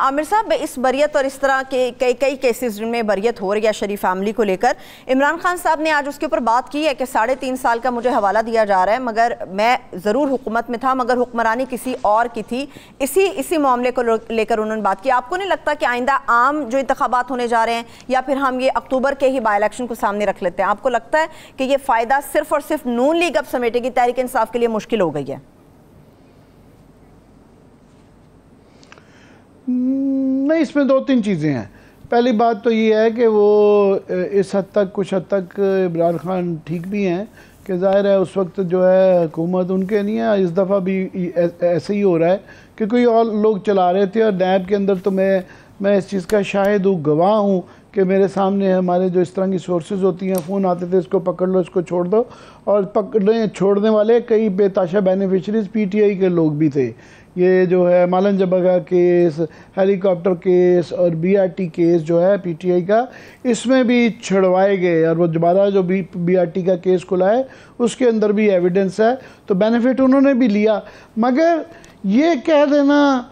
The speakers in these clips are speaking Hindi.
आमिर साहब, इस बरियत और इस तरह के कई केसेस जिनमें बरियत हो रही है शरीफ फैमिली को लेकर, इमरान खान साहब ने आज उसके ऊपर बात की है कि 3.5 साल का मुझे हवाला दिया जा रहा है, मगर मैं ज़रूर हुकूमत में था मगर हुक्मरानी किसी और की थी। इसी मामले को लेकर उन्होंने बात की। आपको नहीं लगता कि आइंदा आम जो इंतखाबात होने जा रहे हैं या फिर हम ये अक्टूबर के ही बाई इलेक्शन को सामने रख लेते हैं, आपको लगता है कि ये फ़ायदा सिर्फ और सिर्फ नून लीग अब समेटेगी, तहरीक इंसाफ के लिए मुश्किल हो गई है? नहीं, इसमें दो तीन चीज़ें हैं। पहली बात तो ये है कि वो इस हद तक कुछ हद तक इमरान खान ठीक भी हैं कि ज़ाहिर है उस वक्त जो है हुकूमत उनके नहीं है, इस दफ़ा भी ऐसे ही हो रहा है कि कोई और लोग चला रहे थे। और नैब के अंदर तो मैं इस चीज़ का शाहिद हूँ, गवाह हूँ कि मेरे सामने हमारे जो इस तरह की सोर्सेज होती हैं, फ़ोन आते थे इसको पकड़ लो इसको छोड़ दो, और छोड़ने वाले कई बेताशा बेनिफिशरीज PTI के लोग भी थे। ये जो है मालन जबा का केस, हेलीकॉप्टर केस और BRT केस जो है PTI का, इसमें भी छुड़वाए गए। और वो दोबारा जो BRT का केस खुला है उसके अंदर भी एविडेंस है, तो बेनिफिट उन्होंने भी लिया। मगर ये कह देना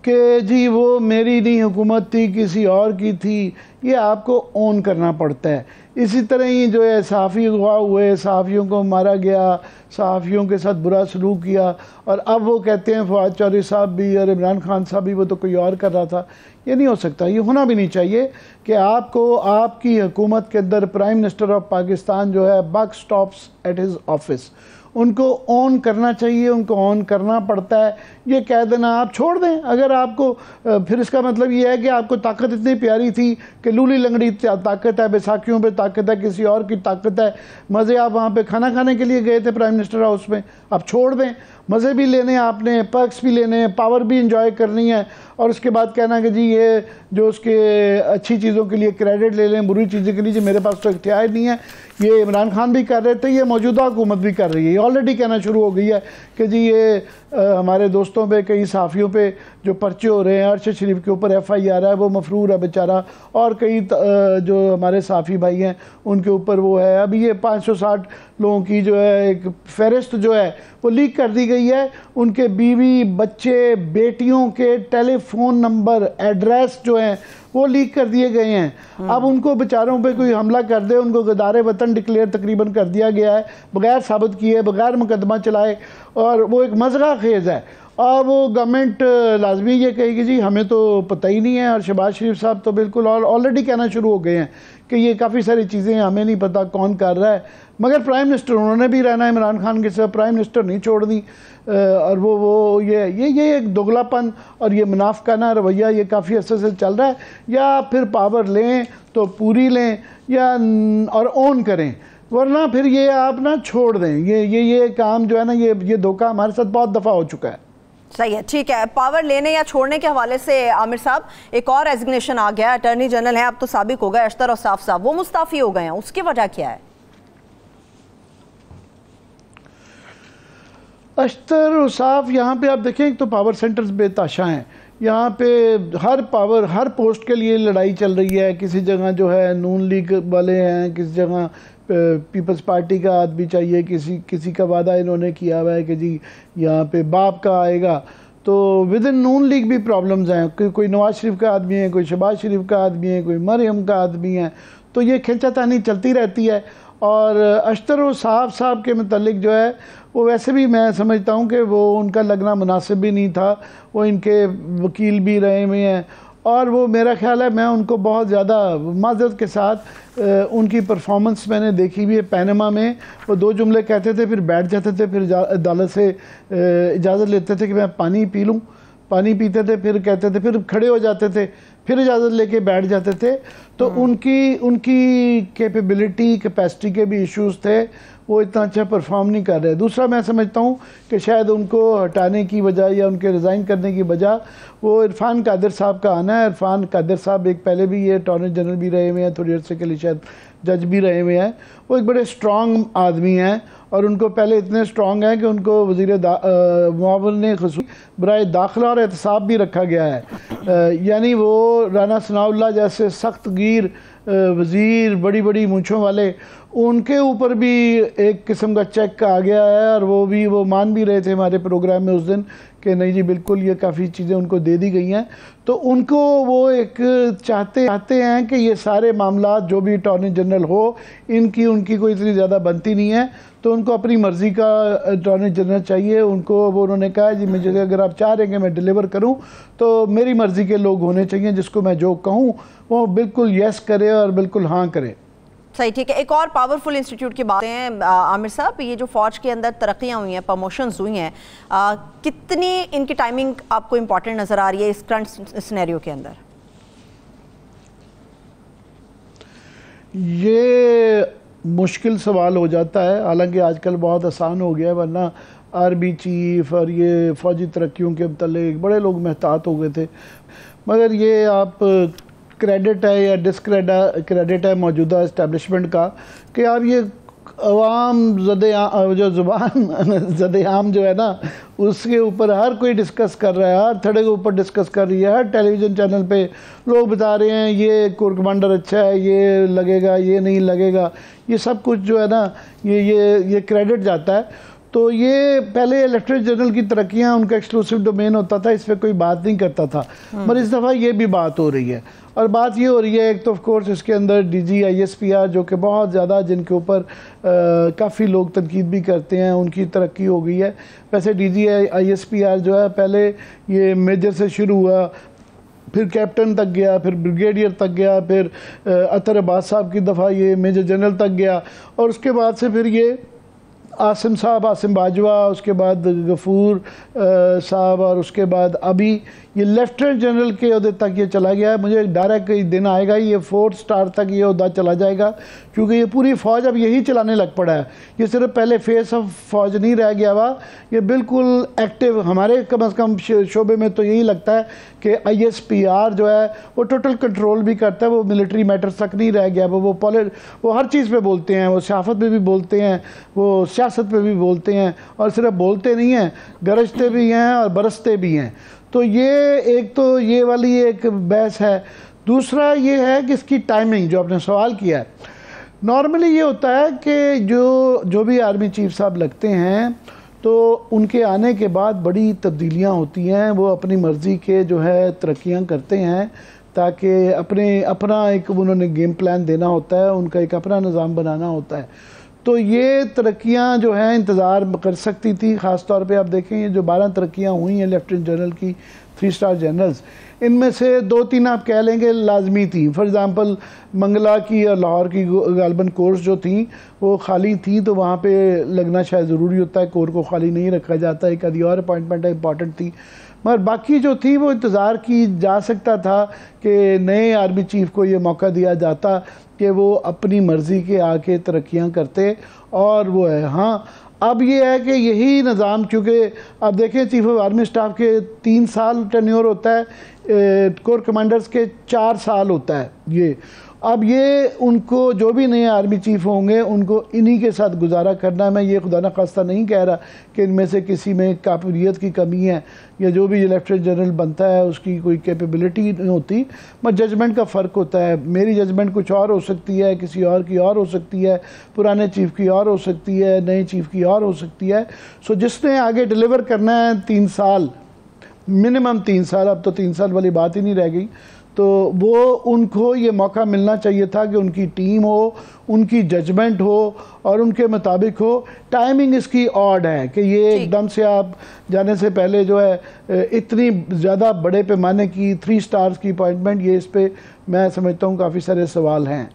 कि जी वो मेरी नहीं हुकूमत थी किसी और की थी, ये आपको ओन करना पड़ता है। इसी तरह ही जो है सहाफ़ी अगवा हुए, सहाफ़ियों को मारा गया, सहाफ़ियों के साथ बुरा सलूक किया, और अब वो कहते हैं फवाद चौधरी साहब भी और इमरान खान साहब भी वो तो कोई और कर रहा था। ये नहीं हो सकता, ये होना भी नहीं चाहिए कि आपको आपकी हुकूमत के अंदर प्राइम मिनिस्टर ऑफ पाकिस्तान जो है buck stops at his office, उनको ऑन करना चाहिए, उनको ऑन करना पड़ता है। ये कह देना आप छोड़ दें, अगर आपको फिर इसका मतलब ये है कि आपको ताकत इतनी प्यारी थी कि लूली लंगड़ी ताकत है, बैसाखियों पे ताकत है, किसी और की ताकत है, मज़े आप वहाँ पे खाना खाने के लिए गए थे प्राइम मिनिस्टर हाउस में, आप छोड़ दें। मज़े भी लेने आपने, पर्क्स भी लेने हैं, पावर भी इंजॉय करनी है, और उसके बाद कहना कि जी ये जो उसके अच्छी चीज़ों के लिए क्रेडिट ले लें, बुरी चीज़ों के लिए जी मेरे पास तो इख्तियार नहीं है। ये इमरान खान भी कर रहे थे, ये मौजूदा हुकूमत भी कर रही है। ऑलरेडी कहना शुरू हो गई है कि जी ये हमारे दोस्तों पे, कई सहाफ़ियों पे जो पर्चे हो रहे हैं, अरशद शरीफ के ऊपर FIR है, वो मफरूर है बेचारा, और कई जो हमारे सहाफ़ी भाई हैं उनके ऊपर वो है। अभी ये 560 लोगों की जो है एक फ़हरिस्त जो है वो लीक कर दी गई है, उनके बीवी बच्चे बेटियों के टेलीफोन नंबर एड्रेस जो हैं वो लीक कर दिए गए हैं। अब उनको बेचारों पे कोई हमला कर दे, उनको गदारे वतन डिक्लेयर तकरीबन कर दिया गया है, बगैर साबित किए, बगैर मुकदमा चलाए, और वो एक मज़रा खेज़ है। और वो गवर्नमेंट लाजमी ये कहेगी जी हमें तो पता ही नहीं है, और शहबाज शरीफ साहब तो बिल्कुल ऑलरेडी कहना शुरू हो गए हैं कि ये काफ़ी सारी चीज़ें हमें नहीं पता कौन कर रहा है। मगर प्राइम मिनिस्टर उन्होंने भी रहना है इमरान खान के साथ, प्राइम मिनिस्टर नहीं छोड़नी। और वो ये एक दोगलापन और ये मुनाफिकाना रवैया ये काफ़ी अर्से से चल रहा है। या फिर पावर लें तो पूरी लें, या और ओन करें, वरना फिर ये आप ना छोड़ दें। ये काम जो है ना, ये धोखा हमारे साथ बहुत दफ़ा हो चुका है। सही है, ठीक है। पावर लेने या छोड़ने के हवाले से आमिर साहब एक और रेजिग्नेशन आ गया, अटॉर्नी जनरल है अब तो साबिक हो गए अख्तर औसाफ साहब, वो मुस्ताफ़ी हो गए हैं, उसकी वजह क्या है? अख्तर औसाफ यहाँ पे आप देखें तो पावर सेंटर्स बेताशा हैं। यहाँ पे हर पोस्ट के लिए लड़ाई चल रही है। किसी जगह जो है नून लीग वाले हैं, किसी जगह पीपल्स पार्टी का आदमी चाहिए, किसी का वादा इन्होंने किया हुआ है कि जी यहाँ पे बाप का आएगा। तो विद इन नून लीग भी प्रॉब्लम्स हैं, कोई नवाज शरीफ का आदमी है, कोई शहबाज शरीफ का आदमी है, कोई मरियम का आदमी है, तो ये खींचातानी चलती रहती है। और अख्तर औसाफ साहब के मतलब जो है वो वैसे भी मैं समझता हूँ कि वो उनका लगना मुनासिब भी नहीं था, वो इनके वकील भी रहे हुए हैं, और वो मेरा ख्याल है मैं उनको बहुत ज़्यादा माज़रत के साथ उनकी परफॉर्मेंस मैंने देखी हुई है। पैनमा में वो 2 जुमले कहते थे, फिर बैठ जाते थे, फिर अदालत से इजाज़त लेते थे कि मैं पानी पी लूँ, पानी पीते थे, फिर कहते थे, फिर खड़े हो जाते थे, फिर इजाज़त लेके बैठ जाते थे। तो उनकी कैपेबिलिटी कैपेसिटी के भी इश्यूज़ थे, वो इतना अच्छा परफॉर्म नहीं कर रहे। दूसरा मैं समझता हूँ कि शायद उनको हटाने की वजह या उनके रिज़ाइन करने की वजह वो इरफान कादिर साहब का आना है। इरफान कादिर साहब एक पहले भी ये अटॉर्नी जनरल भी रहे हुए हैं, थोड़ी अर्से के लिए शायद जज भी रहे हुए हैं। वो एक बड़े स्ट्रॉन्ग आदमी हैं, और उनको पहले इतने स्ट्रॉन्ग हैं कि उनको वज़ीर मुआविन बराए दाखिला और एहतसाब भी रखा गया है। यानी वो राना सनाउल्लाह जैसे सख्त गिर वज़ीर, बड़ी बड़ी मूँछों वाले, उनके ऊपर भी एक किस्म का चेक आ गया है। और वो मान भी रहे थे हमारे प्रोग्राम में उस दिन कि नहीं जी बिल्कुल ये काफ़ी चीज़ें उनको दे दी गई हैं, तो उनको वो एक चाहते हैं कि ये सारे मामला जो भी अटॉर्नी जनरल हो इनकी उनकी कोई इतनी ज़्यादा बनती नहीं है, तो उनको अपनी मर्ज़ी का अटॉर्नी जनरल चाहिए उनको। वो उन्होंने कहा जी मुझे अगर आप चाह रहे हैं कि मैं डिलीवर करूं तो मेरी मर्ज़ी के लोग होने चाहिए, जिसको मैं जो कहूं वो बिल्कुल यस करे और बिल्कुल हाँ करे। सही, ठीक है। एक और पावरफुल इंस्टीट्यूट की बात है आमिर साहब, ये जो फ़ौज के अंदर तरक्कियाँ हुई हैं, प्रमोशंस हुई हैं, कितनी इनकी टाइमिंग आपको इम्पॉर्टेंट नज़र आ रही है इस करंट सिनेरियो के अंदर? ये मुश्किल सवाल हो जाता है, हालांकि आजकल बहुत आसान हो गया है, वरना आर्मी चीफ और ये फ़ौजी तरक्कियों के मतलब बड़े लोग महतात हो गए थे। मगर ये आप क्रेडिट है या डिसक्रेडिट है मौजूदा इस्टेब्लिशमेंट का कि आप ये अवाम जो ज़ुबान ज़द-ए-आम जो है ना उसके ऊपर हर कोई डिस्कस कर रहा है, हर थड़े के ऊपर डिस्कस कर रही है, हर टेलीविज़न चैनल पे लोग बता रहे हैं ये कोर कमांडर अच्छा है, ये लगेगा, ये नहीं लगेगा, ये सब कुछ जो है ना ये क्रेडिट जाता है। तो ये पहले लेफ्टिनेंट जनरल की तरक्कियाँ उनका एक्सक्लूसिव डोमेन होता था, इस पर कोई बात नहीं करता था, मगर इस दफ़ा ये भी बात हो रही है। और बात ये हो रही है, एक तो ऑफ कोर्स इसके अंदर डीजी ISPR जो कि बहुत ज़्यादा जिनके ऊपर काफ़ी लोग तनकीद भी करते हैं, उनकी तरक्की हो गई है। वैसे डीजी ISPR जो है पहले ये मेजर से शुरू हुआ, फिर कैप्टन तक गया, फिर ब्रिगेडियर तक गया, फिर अतर अब्बास साहब की दफ़ा ये मेजर जनरल तक गया, और उसके बाद से फिर ये आसिम बाजवा, उसके बाद गफूर साहब, और उसके बाद अभी ये लेफ्टिनेंट जनरल के अहदे तक ये चला गया है। मुझे डर है कि दिन आएगा ये 4 स्टार तक ये अहदा चला जाएगा, क्योंकि ये पूरी फ़ौज अब यही चलाने लग पड़ा है। ये सिर्फ पहले फेस ऑफ फ़ौज नहीं रह गया हुआ, ये बिल्कुल एक्टिव, हमारे कम अज़ कम शोबे में तो यही लगता है कि ISPR जो है वो टोटल कंट्रोल भी करता है, वो मिलिट्री मैटर्स तक नहीं रह गया, वो हर चीज़ पे बोलते हैं, वो सियासत पे भी बोलते हैं, वो सियासत पे भी बोलते हैं, और सिर्फ बोलते नहीं हैं, गरजते भी हैं और बरसते भी हैं। तो ये एक तो ये वाली एक बहस है। दूसरा ये है कि इसकी टाइमिंग, जो आपने सवाल किया है, नॉर्मली ये होता है कि जो भी आर्मी चीफ साहब लगते हैं तो उनके आने के बाद बड़ी तब्दीलियां होती हैं, वो अपनी मर्ज़ी के जो है तरक्कियां करते हैं, ताकि अपना एक उन्होंने गेम प्लान देना होता है, उनका एक अपना निज़ाम बनाना होता है। तो ये तरक्कियां जो हैं इंतज़ार कर सकती थी, ख़ास तौर पे आप देखें ये जो 12 तरक्कियां हुई हैं लेफ्टिनेंट जनरल की, 3 स्टार जनरल्स, इनमें से 2-3 आप कह लेंगे लाजमी थी। फॉर एग्ज़ाम्पल मंगला की और लाहौर की गालबन कोर्स जो थी वो खाली थी, तो वहाँ पे लगना शायद ज़रूरी होता है, कोर को खाली नहीं रखा जाता, एक आधी और अपॉइंटमेंट इंपॉर्टेंट थी। मगर बाकी जो थी वो इंतज़ार की जा सकता था कि नए आर्मी चीफ को ये मौका दिया जाता कि वो अपनी मर्ज़ी के आके तरक्कियां करते, और वो है। हाँ, अब ये है कि यही निज़ाम, क्योंकि अब देखें चीफ ऑफ आर्मी स्टाफ के 3 साल टेन्योर होता है, कोर कमांडर्स के 4 साल होता है ये। अब ये उनको जो भी नए आर्मी चीफ होंगे उनको इन्हीं के साथ गुजारा करना है। मैं ये खुदा न खास्ता नहीं कह रहा कि इनमें से किसी में काबिलियत की कमी है, या जो भी लेफ्टिनेंट जनरल बनता है उसकी कोई कैपेबिलिटी नहीं होती, मगर जजमेंट का फ़र्क होता है। मेरी जजमेंट कुछ और हो सकती है, किसी और की और हो सकती है, पुराने चीफ की और हो सकती है, नए चीफ की और हो सकती है। सो जिसने आगे डिलीवर करना है 3 साल, मिनिमम 3 साल, अब तो 3 साल वाली बात ही नहीं रह गई, तो वो उनको ये मौका मिलना चाहिए था कि उनकी टीम हो, उनकी जजमेंट हो और उनके मुताबिक हो। टाइमिंग इसकी ऑड है कि ये एकदम से आप जाने से पहले जो है इतनी ज़्यादा बड़े पैमाने की 3 स्टार्स की अपॉइंटमेंट, ये इस पर मैं समझता हूँ काफ़ी सारे सवाल हैं।